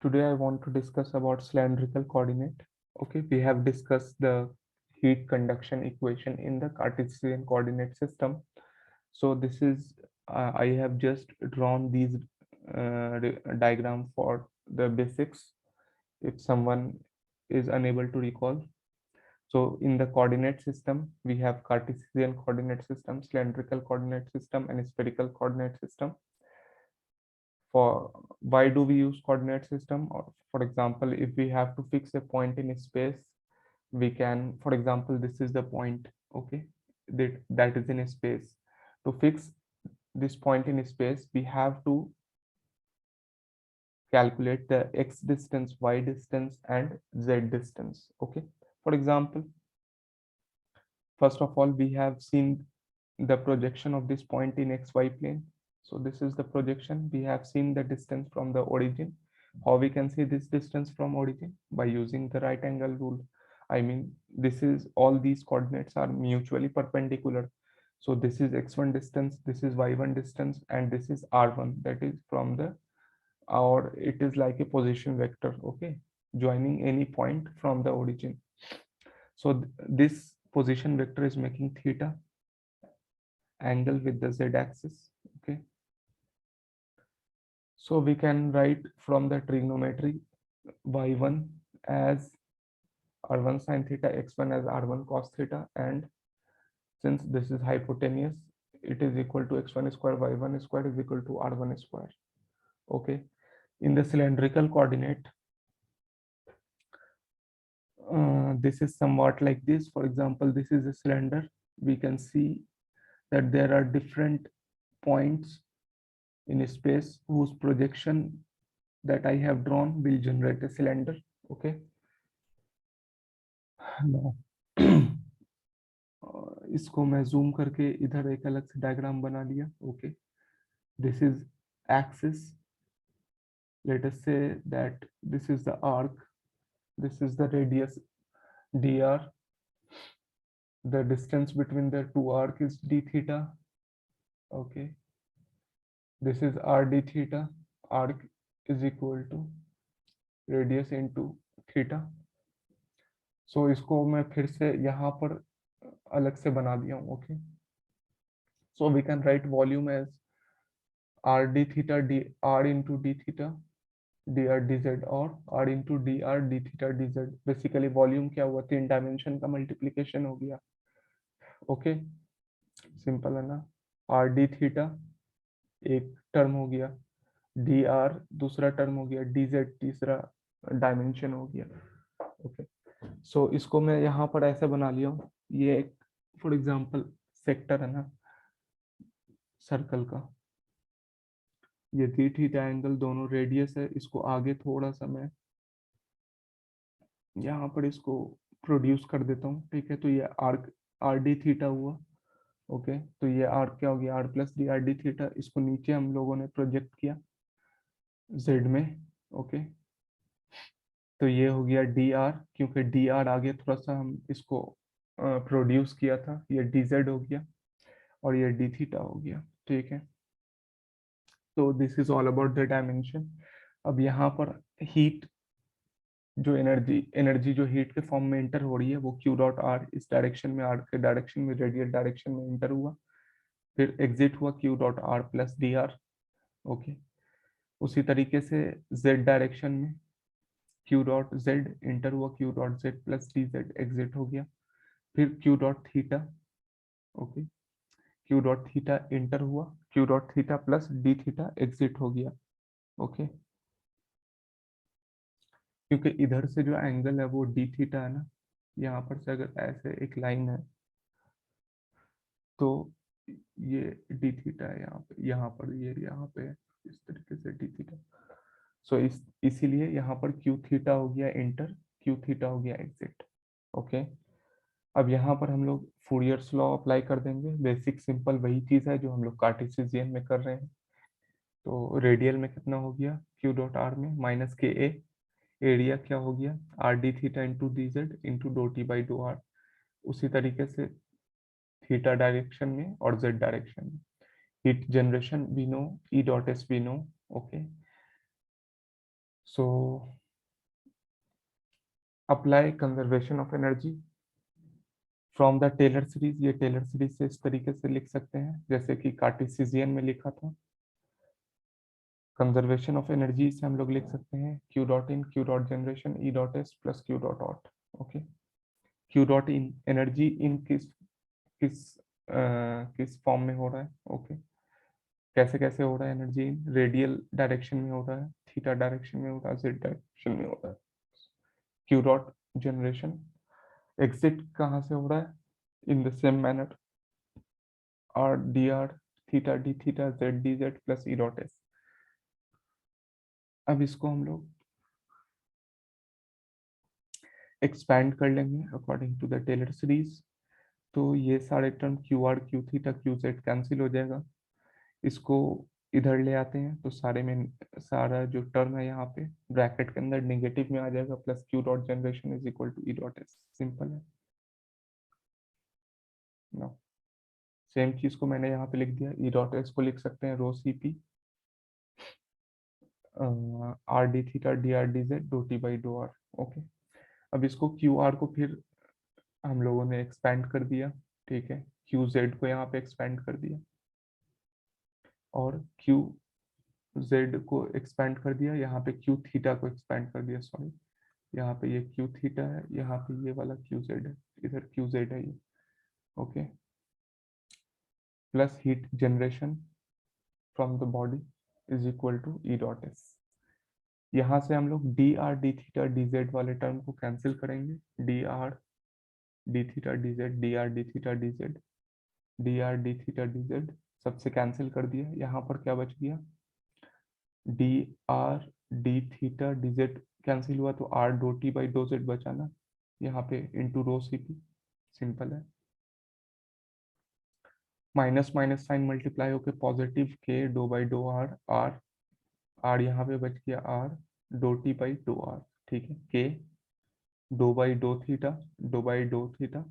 Today I want to discuss about cylindrical coordinate. Okay, we have discussed the heat conduction equation in the Cartesian coordinate system. So this is I have just drawn these diagram for the basics if someone is unable to recall. So in the coordinate system, we have Cartesian coordinate system, cylindrical coordinate system, and spherical coordinate system. For why do we use coordinate system? Or for example, if we have to fix a point in space, we can, for example, this is the point, okay, that is in space. To fix this point in space, we have to calculate the x distance, y distance, and z distance. Okay, for example, first of all, we have seen the projection of this point in xy plane. So this is the projection. We have seen the distance from the origin. How we can see this distance from origin? By using the right angle rule. I mean, this is all these coordinates are mutually perpendicular. So this is x1 distance, this is y1 distance, and this is r1, that is from the, or it is like a position vector, okay, joining any point from the origin. So this position vector is making theta angle with the z axis. Okay, so we can write from the trigonometry y1 as r1 sin theta, x1 as r1 cos theta, and since this is hypotenuse, it is equal to x1 square, y1 square is equal to r1 square. Okay, in the cylindrical coordinate, this is somewhat like this. For example, this is a cylinder. We can see that there are different points in space whose projection that I have drawn will generate a cylinder. Okay, now इसको मैं zoom करके इधर एक अलग से diagram बना लिया. Okay, this is axis. Let us say that this is the arc, this is the radius dr, the distance between the two arc is d theta. Okay, this is r d theta. Arc is equal to radius into theta. सो इसको मैं फिर से यहाँ पर अलग से बना दिया हूँ. Okay, so we can write volume as r d theta d r into d theta d r d z, और r into d r d theta d z. Basically volume क्या हुआ, 3 डायमेंशन का मल्टीप्लीकेशन हो गया. Okay, simple है ना. Are d theta एक term हो गया, डी आर दूसरा टर्म हो गया, डी जेड तीसरा डायमेंशन हो गया. ओके, सो इसको मैं यहाँ पर ऐसे बना लिया हूँ. ये एक फॉर एग्जांपल सेक्टर है ना सर्कल का, ये डी थीटा एंगल दोनों रेडियस है. इसको आगे थोड़ा सा मैं यहाँ पर इसको प्रोड्यूस कर देता हूँ. ठीक है, तो ये आर्क आर डी थीटा हुआ. ओके, तो ये आर्क क्या हो गया, r plus d r d theta. इसको नीचे हम लोगों ने प्रोजेक्ट किया जेड में. ओके, तो ये हो गया डी आर, क्योंकि डी आर आगे थोड़ा सा हम इसको प्रोड्यूस किया था. ये डी जेड हो गया और ये डी थीटा हो गया. ठीक है, तो this is all about the dimension. अब यहाँ पर हीट जो एनर्जी जो हीट के फॉर्म में इंटर हो रही है वो क्यू डॉट आर, इस डायरेक्शन में, आर के डायरेक्शन में, रेडियल डायरेक्शन में इंटर हुआ, फिर एग्जिट हुआ q dot r plus d r. Okay, उसी तरीके से जेड डायरेक्शन में क्यू डॉट जेड इंटर हुआ, q dot z plus d z exit हो गया, फिर q dot theta. Okay, q dot theta enter हुआ, q dot theta plus d theta exit हो गया. ओके, क्योंकि इधर से जो एंगल है वो डी थीटा है ना, यहाँ पर से अगर ऐसे एक लाइन है तो ये डी थीटा है यहाँ पर ये यहाँ पे है, इस तरीके से डी थीटा. सो इसीलिए यहाँ पर क्यू थीटा हो गया इंटर, क्यू थीटा हो गया एग्जिट. ओके, अब यहाँ पर हम लोग फूरियर्स लॉ अप्लाई कर देंगे. बेसिक सिंपल वही चीज़ है जो हम लोग कार्टेशियन में कर रहे हैं. तो रेडियल में कितना हो गया, क्यू डॉट आर में माइनस के ए, एरिया क्या हो गया, r d theta into d z into do T by dough r. उसी तरीके से थीटा डायरेक्शन में और जेड डायरेक्शन में heat generation we know, e dot s we know. Okay, so apply conservation of energy from the Taylor series. ये Taylor series से इस तरीके से लिख सकते हैं जैसे कि कार्टेशियन में लिखा था। कंजर्वेशन ऑफ एनर्जी से हम लोग लिख सकते हैं Q dot in Q dot generation E dot S plus q dot out. Okay, q dot in energy in किस किस फॉर्म में हो रहा है। ओके, कैसे कैसे हो रहा है एनर्जी इन, रेडियल डायरेक्शन में हो रहा है, थीटा डायरेक्शन में हो रहा है, जेड डायरेक्शन में हो रहा है। क्यू डॉट जनरेशन एग्जिट कहाँ से हो रहा है, in the same manner r d r theta d theta z d z plus e dot s. अब इसको हम लोग एक्सपैंड कर लेंगे according to the Taylor series. तो ये सारे term q r q theta q z cancel हो जाएगा। इसको इधर ले आते हैं तो सारे में सारा जो टर्म है यहाँ पे ब्रैकेट के अंदर नेगेटिव में आ जाएगा, plus q dot generation is equal to e dot s. Simple है ना। सेम चीज को मैंने यहाँ पे लिख दिया, ई डॉट एस को लिख सकते हैं rho c p r d theta d r d z डो T by dough r. Okay, अब इसको क्यू आर को फिर हम लोगों ने एक्सपैंड कर दिया। ठीक है, क्यू जेड को यहाँ पे एक्सपैंड कर दिया और क्यू जेड को एक्सपैंड कर दिया, यहाँ पे क्यू थीटा को एक्सपैंड कर दिया। सॉरी, यहाँ पे ये क्यू थीटा है, यहाँ पे ये वाला क्यू जेड है, इधर क्यू जेड है ये। Okay, plus heat generation from the body is equal to e dot s. यहाँ से हम लोग d r d theta d z वाले टर्म को कैंसिल करेंगे। D r d theta d z d r d theta d z d r d theta d z सबसे cancel कर दिया। यहाँ पर क्या बच गया, d r d theta d z cancel हुआ तो आर डो टी बाई डो जेड बचा ना, यहाँ पे into rho c p. Simple है, माइनस माइनस साइन मल्टीप्लाई होकर पॉजिटिव के डो by dough r r r यहाँ पे बच गया आर डो टी बाई डो आर। ठीक है, के डो बाई डो theta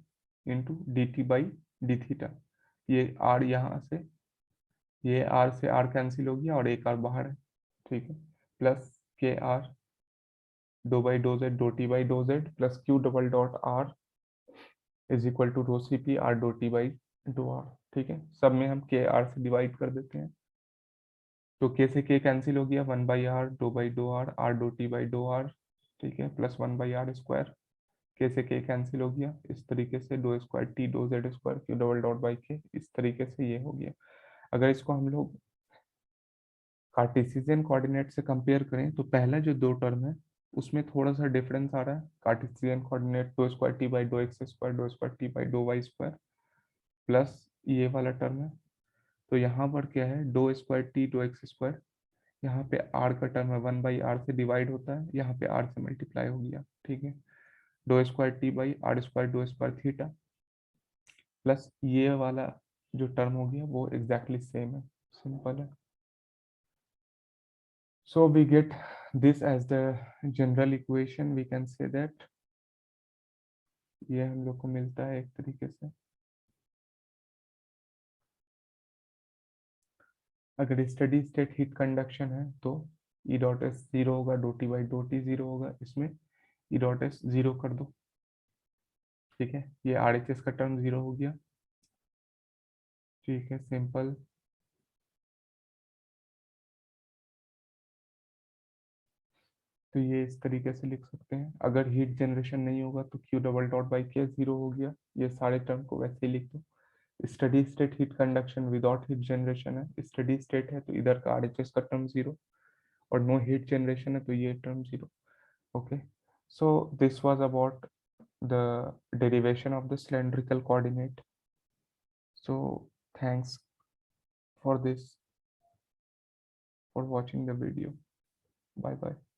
into d t by d theta. ये आर यहाँ से, ये आर से आर कैंसिल हो गया और एक आर बाहर है। ठीक है, प्लस के आर डो बाई डो जेड डो टी बाई डो z plus q double dot r is equal to rho c p r डो टी बाई डो आर। ठीक है, सब में हम के आर से डिवाइड कर देते हैं तो के से के कैंसिल हो गया, वन बाई आर डो बाई डो आर डो टी बाई डो आर। ठीक है, plus one by r square, k से के कैंसिल हो गया, इस तरीके से डो स्क्वायर टी डो z square q double dot by k, इस तरीके से ये हो गया। अगर इसको हम लोग कार्टेशियन कोऑर्डिनेट से कंपेयर करें तो पहला जो दो टर्म है उसमें थोड़ा सा डिफरेंस आ रहा है। कार्टेशियन कोऑर्डिनेट डो स्क्वायर टी बाई डो एक्स स्क्वायर डो स्क्वायर टी बाई डो वाई स्क्वायर प्लस ये वाला टर्म है। तो यहाँ पर क्या है, डो स्क्वायर टी डो एक्स स्क्वायर, यहाँ पे आर का टर्म है वन बाई आर से डिवाइड होता है, यहाँ पे आर से मल्टीप्लाई हो गया। ठीक है, डो square t by r square डो स्क्वायर थीटा प्लस ये वाला जो टर्म हो गया वो एग्जैक्टली सेम है। सिंपल है। So we get this as the general equation, we can say that ये हम लोग को मिलता है एक तरीके से। अगर स्टडी स्टेट हीट कंडक्शन है तो ई डॉट एस जीरो होगा, डो टी बाई डो टी जीरो होगा, इसमें ई डॉट एस जीरो कर दो। ठीक है, ये आर एच एस का टर्म जीरो हो गया। ठीक है, सिंपल। तो ये इस तरीके से लिख सकते हैं। अगर हीट जनरेशन नहीं होगा तो क्यू डबल डॉट बाई के जीरो हो गया। ये सारे टर्म को वैसे ही लिख दो। Steady state heat conduction without heat generation है, स्टडी स्टेट है तो इधर का आर एच एस का टर्म जीरो, और नो हीट जनरेशन है तो ये term zero. Okay, so this was about the derivation of the cylindrical coordinate. So thanks for this, for watching the video. Bye bye.